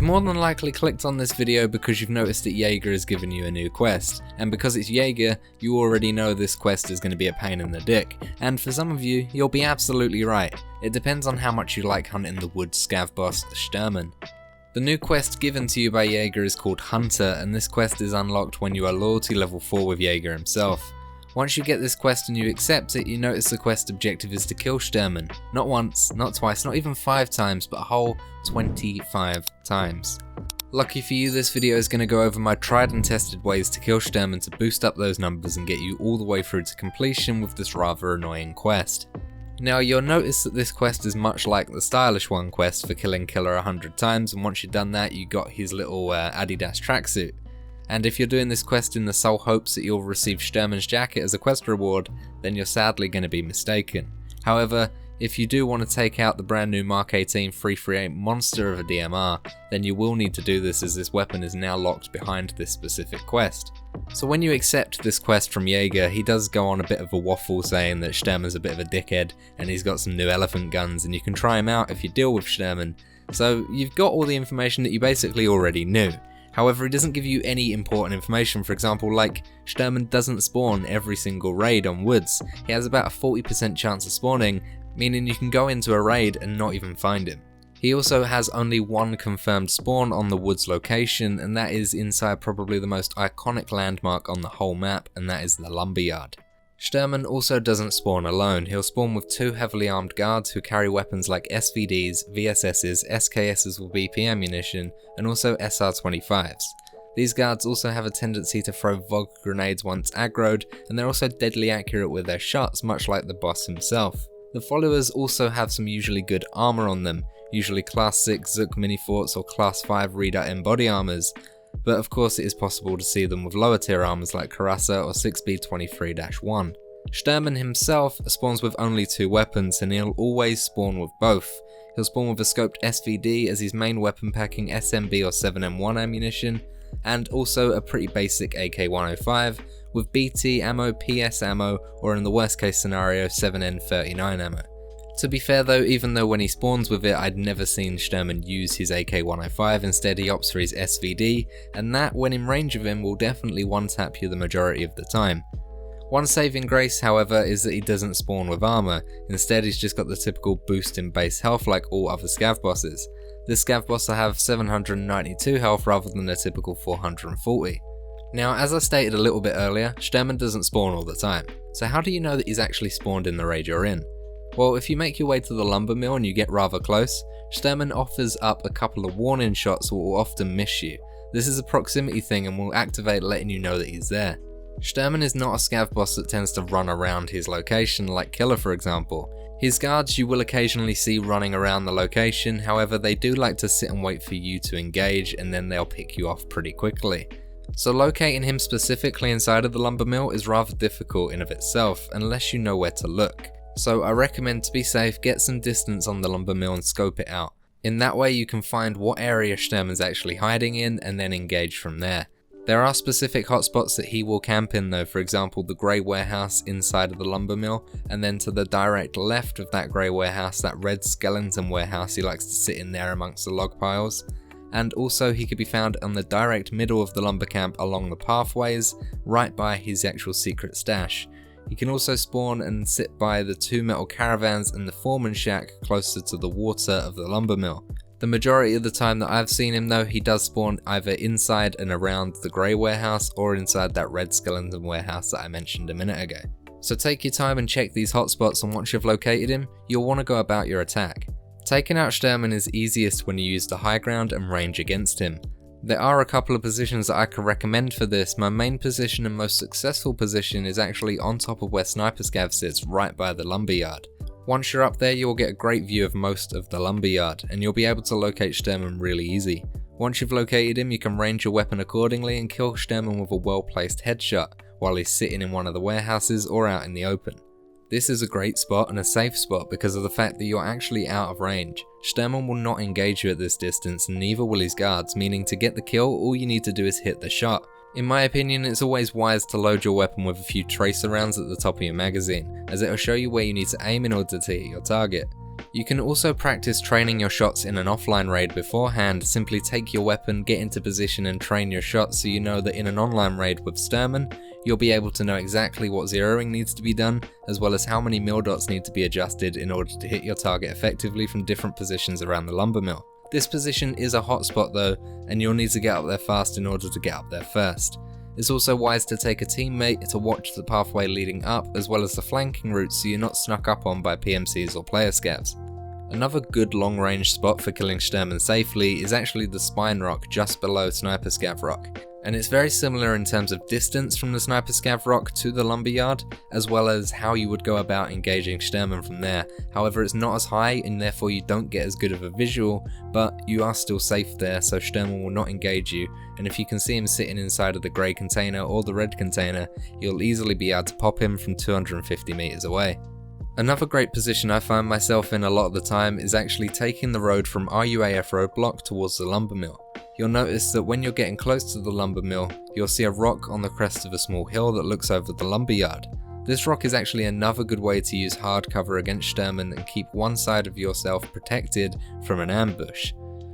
You've more than likely clicked on this video because you've noticed that Jaegar has given you a new quest, and because it's Jaegar, you already know this quest is going to be a pain in the dick, and for some of you, you'll be absolutely right. It depends on how much you like hunting the Woods Scav Boss, Shturman. The new quest given to you by Jaegar is called Hunter, and this quest is unlocked when you are loyalty level 4 with Jaegar himself. Once you get this quest and you accept it, you notice the quest objective is to kill Shturman. Not once, not twice, not even 5 times, but a whole 25 times. Lucky for you, this video is going to go over my tried and tested ways to kill Shturman to boost up those numbers and get you all the way through to completion with this rather annoying quest. Now you'll notice that this quest is much like the stylish one quest for killing Killer 100 times, and once you've done that you got his little Adidas tracksuit. And if you're doing this quest in the sole hopes that you'll receive Shturman's jacket as a quest reward, then you're sadly going to be mistaken. However, if you do want to take out the brand new Mark 18 338 monster of a DMR, then you will need to do this as this weapon is now locked behind this specific quest. So when you accept this quest from Jaegar, he does go on a bit of a waffle saying that Shturman's a bit of a dickhead and he's got some new elephant guns and you can try him out if you deal with Shturman. So you've got all the information that you basically already knew. However, it doesn't give you any important information. For example, like Shturman doesn't spawn every single raid on Woods. He has about a 40% chance of spawning, meaning you can go into a raid and not even find him. He also has only one confirmed spawn on the Woods location, and that is inside probably the most iconic landmark on the whole map, and that is the lumberyard. Shturman also doesn't spawn alone. He'll spawn with 2 heavily armed guards who carry weapons like SVDs, VSSs, SKSs with BP ammunition, and also SR25s. These guards also have a tendency to throw VOG grenades once aggroed, and they're also deadly accurate with their shots, much like the boss himself. The followers also have some usually good armor on them, usually class 6 Zook mini forts or class 5 Reader M body armors, but of course it is possible to see them with lower tier armors like Corsair or 6B23-1. Shturman himself spawns with only 2 weapons, and he'll always spawn with both. He'll spawn with a scoped SVD as his main weapon packing SMB or 7M1 ammunition, and also a pretty basic AK-105 with BT ammo, PS ammo, or in the worst case scenario 7N39 ammo. To be fair though, even though when he spawns with it I'd never seen Shturman use his AK-105, instead he opts for his SVD, and that when in range of him will definitely one-tap you the majority of the time. One saving grace however is that he doesn't spawn with armor, instead he's just got the typical boost in base health like all other scav bosses. This scav boss will have 792 health rather than the typical 440. Now as I stated a little bit earlier, Shturman doesn't spawn all the time, so how do you know that he's actually spawned in the raid you're in? Well, if you make your way to the lumber mill and you get rather close, Shturman offers up a couple of warning shots that will often miss you. This is a proximity thing and will activate letting you know that he's there. Shturman is not a scav boss that tends to run around his location like Killer for example. His guards you will occasionally see running around the location, however they do like to sit and wait for you to engage and then they'll pick you off pretty quickly. So locating him specifically inside of the lumber mill is rather difficult in of itself unless you know where to look. So I recommend to be safe, get some distance on the lumber mill and scope it out. In that way you can find what area Shturman's actually hiding in and then engage from there. There are specific hotspots that he will camp in though, for example the grey warehouse inside of the lumber mill, and then to the direct left of that grey warehouse, that red skeleton warehouse, he likes to sit in there amongst the log piles. And also he could be found on the direct middle of the lumber camp along the pathways, right by his actual secret stash. He can also spawn and sit by the 2 metal caravans and the foreman shack closer to the water of the lumber mill. The majority of the time that I've seen him though, he does spawn either inside and around the grey warehouse or inside that red skeleton warehouse that I mentioned a minute ago. So take your time and check these hotspots, and once you've located him, you'll want to go about your attack. Taking out Shturman is easiest when you use the high ground and range against him. There are a couple of positions that I can recommend for this. My main position and most successful position is actually on top of where Sniper Scav sits, right by the lumberyard. Once you're up there you'll get a great view of most of the lumberyard and you'll be able to locate Shturman really easy. Once you've located him you can range your weapon accordingly and kill Shturman with a well placed headshot while he's sitting in one of the warehouses or out in the open. This is a great spot and a safe spot because of the fact that you're actually out of range. Shturman will not engage you at this distance and neither will his guards, meaning to get the kill all you need to do is hit the shot. In my opinion, it's always wise to load your weapon with a few tracer rounds at the top of your magazine, as it will show you where you need to aim in order to hit your target. You can also practice training your shots in an offline raid beforehand. Simply take your weapon, get into position and train your shots so you know that in an online raid with Shturman, you'll be able to know exactly what zeroing needs to be done, as well as how many mill dots need to be adjusted in order to hit your target effectively from different positions around the lumber mill. This position is a hot spot though, and you'll need to get up there fast in order to get up there first. It's also wise to take a teammate to watch the pathway leading up, as well as the flanking routes so you're not snuck up on by PMCs or player scavs. Another good long range spot for killing Shturman safely is actually the spine rock just below sniper scav rock. And it's very similar in terms of distance from the sniper scav rock to the lumberyard, as well as how you would go about engaging Shturman from there. However, it's not as high and therefore you don't get as good of a visual, but you are still safe there, so Shturman will not engage you, and if you can see him sitting inside of the grey container or the red container, you'll easily be able to pop him from 250 meters away. Another great position I find myself in a lot of the time is actually taking the road from RUAF roadblock towards the lumber mill. You'll notice that when you're getting close to the lumber mill, you'll see a rock on the crest of a small hill that looks over the lumberyard. This rock is actually another good way to use hard cover against Shturman and keep one side of yourself protected from an ambush.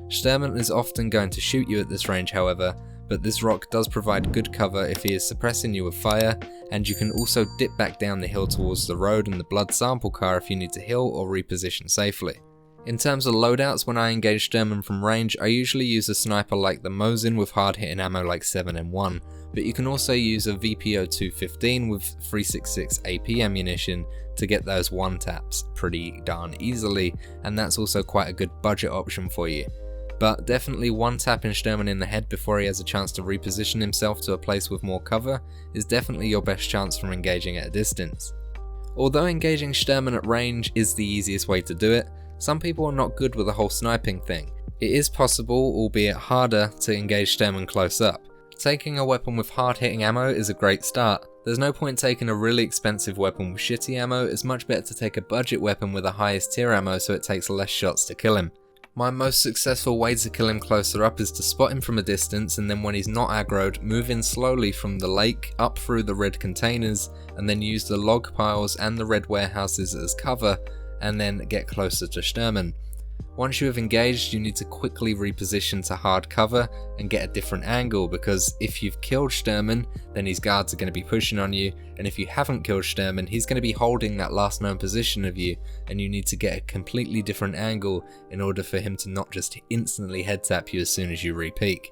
Shturman is often going to shoot you at this range however, but this rock does provide good cover if he is suppressing you with fire, and you can also dip back down the hill towards the road and the blood sample car if you need to heal or reposition safely. In terms of loadouts, when I engage Shturman from range, I usually use a sniper like the Mosin with hard hitting ammo like 7M1, but you can also use a VPO 215 with 366 AP ammunition to get those one taps pretty darn easily, and that's also quite a good budget option for you. But definitely one tapping Shturman in the head before he has a chance to reposition himself to a place with more cover is definitely your best chance from engaging at a distance. Although engaging Shturman at range is the easiest way to do it, some people are not good with the whole sniping thing. It is possible, albeit harder, to engage Shturman close up. Taking a weapon with hard hitting ammo is a great start. There's no point taking a really expensive weapon with shitty ammo, it's much better to take a budget weapon with the highest tier ammo so it takes less shots to kill him. My most successful way to kill him closer up is to spot him from a distance, and then when he's not aggroed, move in slowly from the lake up through the red containers, and then use the log piles and the red warehouses as cover, and then get closer to Shturman. Once you have engaged, you need to quickly reposition to hard cover and get a different angle, because if you've killed Shturman, then his guards are going to be pushing on you, and if you haven't killed Shturman, he's going to be holding that last known position of you, and you need to get a completely different angle in order for him to not just instantly head tap you as soon as you re-peek.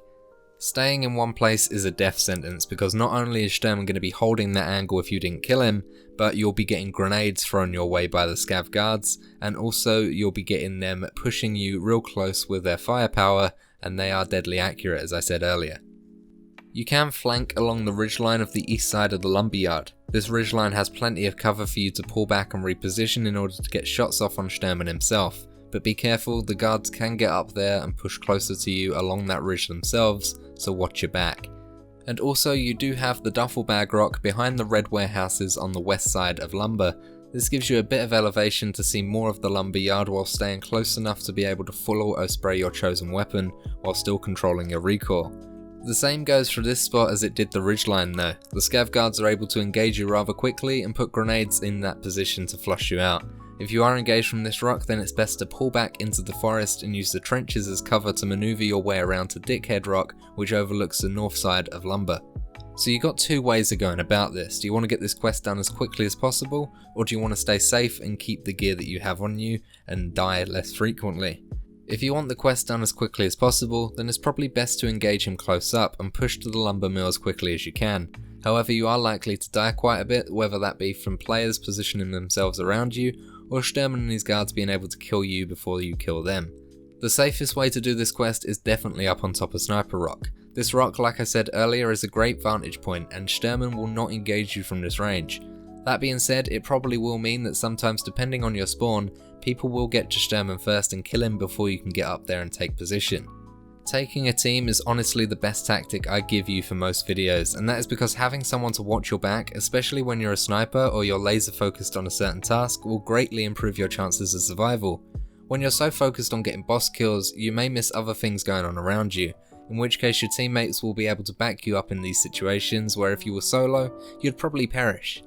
Staying in one place is a death sentence, because not only is Shturman going to be holding that angle if you didn't kill him, but you'll be getting grenades thrown your way by the scav guards, and also you'll be getting them pushing you real close with their firepower, and they are deadly accurate as I said earlier. You can flank along the ridgeline of the east side of the lumberyard. This ridgeline has plenty of cover for you to pull back and reposition in order to get shots off on Shturman himself. But be careful, the guards can get up there and push closer to you along that ridge themselves, so watch your back. And also you do have the duffel bag rock behind the red warehouses on the west side of lumber. This gives you a bit of elevation to see more of the lumberyard while staying close enough to be able to full auto spray your chosen weapon while still controlling your recoil. The same goes for this spot as it did the ridgeline though. The scav guards are able to engage you rather quickly and put grenades in that position to flush you out. If you are engaged from this rock, then it's best to pull back into the forest and use the trenches as cover to maneuver your way around to Dickhead Rock, which overlooks the north side of lumber. So you got two ways of going about this. Do you want to get this quest done as quickly as possible, or do you want to stay safe and keep the gear that you have on you and die less frequently? If you want the quest done as quickly as possible, then it's probably best to engage him close up and push to the lumber mill as quickly as you can. However, you are likely to die quite a bit, whether that be from players positioning themselves around you, or Shturman and his guards being able to kill you before you kill them. The safest way to do this quest is definitely up on top of Sniper Rock. This rock, like I said earlier, is a great vantage point, and Shturman will not engage you from this range. That being said, it probably will mean that sometimes, depending on your spawn, people will get to Shturman first and kill him before you can get up there and take position. Taking a team is honestly the best tactic I give you for most videos, and that is because having someone to watch your back, especially when you're a sniper or you're laser focused on a certain task, will greatly improve your chances of survival. When you're so focused on getting boss kills, you may miss other things going on around you, in which case your teammates will be able to back you up in these situations where if you were solo, you'd probably perish.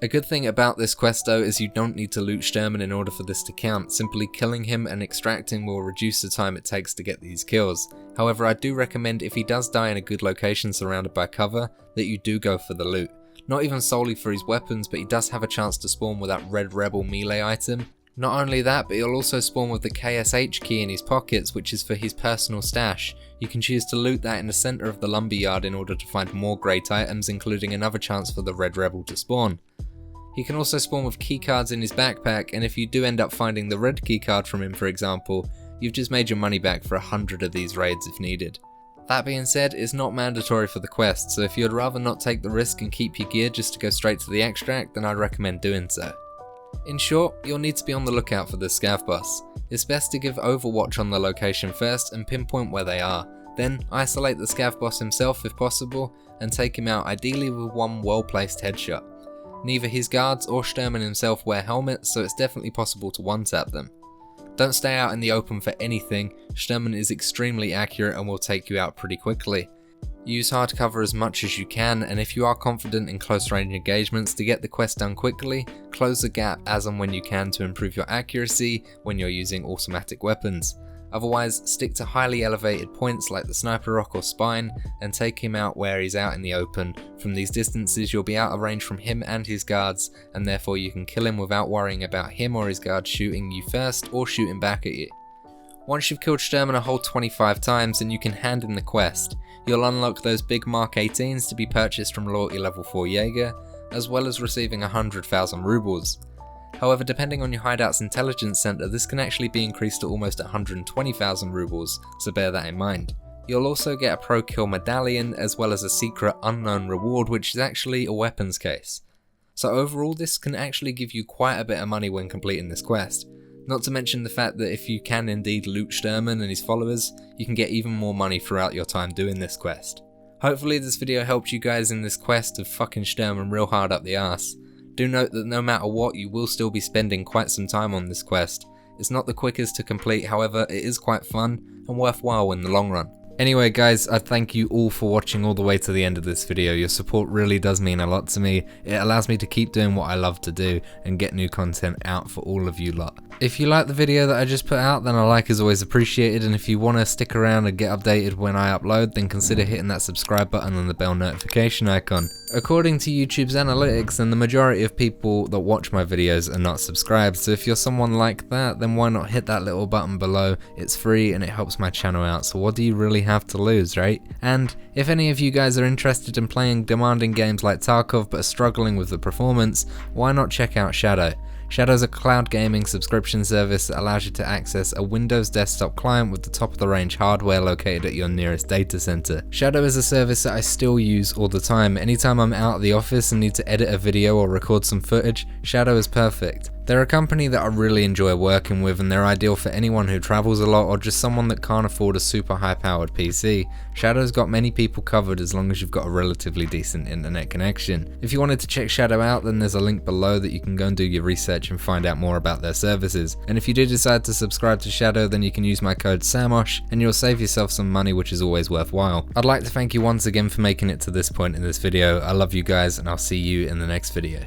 A good thing about this quest though is you don't need to loot Shturman in order for this to count. Simply killing him and extracting will reduce the time it takes to get these kills. However, I do recommend if he does die in a good location surrounded by cover, that you do go for the loot. Not even solely for his weapons, but he does have a chance to spawn with that red rebel melee item. Not only that, but he'll also spawn with the KSH key in his pockets, which is for his personal stash. You can choose to loot that in the centre of the lumberyard in order to find more great items, including another chance for the red rebel to spawn. He can also spawn with keycards in his backpack, and if you do end up finding the red keycard from him for example, you've just made your money back for 100 of these raids if needed. That being said, it's not mandatory for the quest, so if you'd rather not take the risk and keep your gear just to go straight to the extract, then I'd recommend doing so. In short, you'll need to be on the lookout for this Scav Boss. It's best to give overwatch on the location first and pinpoint where they are, then isolate the Scav Boss himself if possible, and take him out ideally with one well placed headshot. Neither his guards or Shturman himself wear helmets, so it's definitely possible to one-tap them. Don't stay out in the open for anything, Shturman is extremely accurate and will take you out pretty quickly. Use hard cover as much as you can, and if you are confident in close range engagements to get the quest done quickly, close the gap as and when you can to improve your accuracy when you're using automatic weapons. Otherwise, stick to highly elevated points like the sniper rock or spine and take him out where he's out in the open. From these distances you'll be out of range from him and his guards, and therefore you can kill him without worrying about him or his guards shooting you first or shooting back at you. Once you've killed Shturman a whole 25 times and you can hand in the quest, you'll unlock those big Mark 18s to be purchased from loyalty level 4 Jaegar, as well as receiving 100,000 rubles. However, depending on your hideout's intelligence center, this can actually be increased to almost 120,000 rubles, so bear that in mind. You'll also get a pro kill medallion as well as a secret unknown reward, which is actually a weapons case. So overall this can actually give you quite a bit of money when completing this quest. Not to mention the fact that if you can indeed loot Shturman and his followers, you can get even more money throughout your time doing this quest. Hopefully this video helped you guys in this quest of fucking Shturman real hard up the arse. Do note that no matter what, you will still be spending quite some time on this quest. It's not the quickest to complete, however it is quite fun and worthwhile in the long run. Anyway guys, I thank you all for watching all the way to the end of this video. Your support really does mean a lot to me. It allows me to keep doing what I love to do and get new content out for all of you lot. If you like the video that I just put out, then a like is always appreciated, and if you want to stick around and get updated when I upload, then consider hitting that subscribe button and the bell notification icon. According to YouTube's analytics, then the majority of people that watch my videos are not subscribed, so if you're someone like that, then why not hit that little button below? It's free and it helps my channel out, so what do you really have to lose, right? And if any of you guys are interested in playing demanding games like Tarkov but are struggling with the performance, why not check out Shadow? Shadow's a cloud gaming subscription service that allows you to access a Windows desktop client with the top of the range hardware located at your nearest data center. Shadow is a service that I still use all the time. Anytime I'm out of the office and need to edit a video or record some footage, Shadow is perfect. They're a company that I really enjoy working with, and they're ideal for anyone who travels a lot or just someone that can't afford a super high powered PC. Shadow's got many people covered as long as you've got a relatively decent internet connection. If you wanted to check Shadow out, then there's a link below that you can go and do your research and find out more about their services. And if you do decide to subscribe to Shadow, then you can use my code Samosh and you'll save yourself some money, which is always worthwhile. I'd like to thank you once again for making it to this point in this video. I love you guys, and I'll see you in the next video.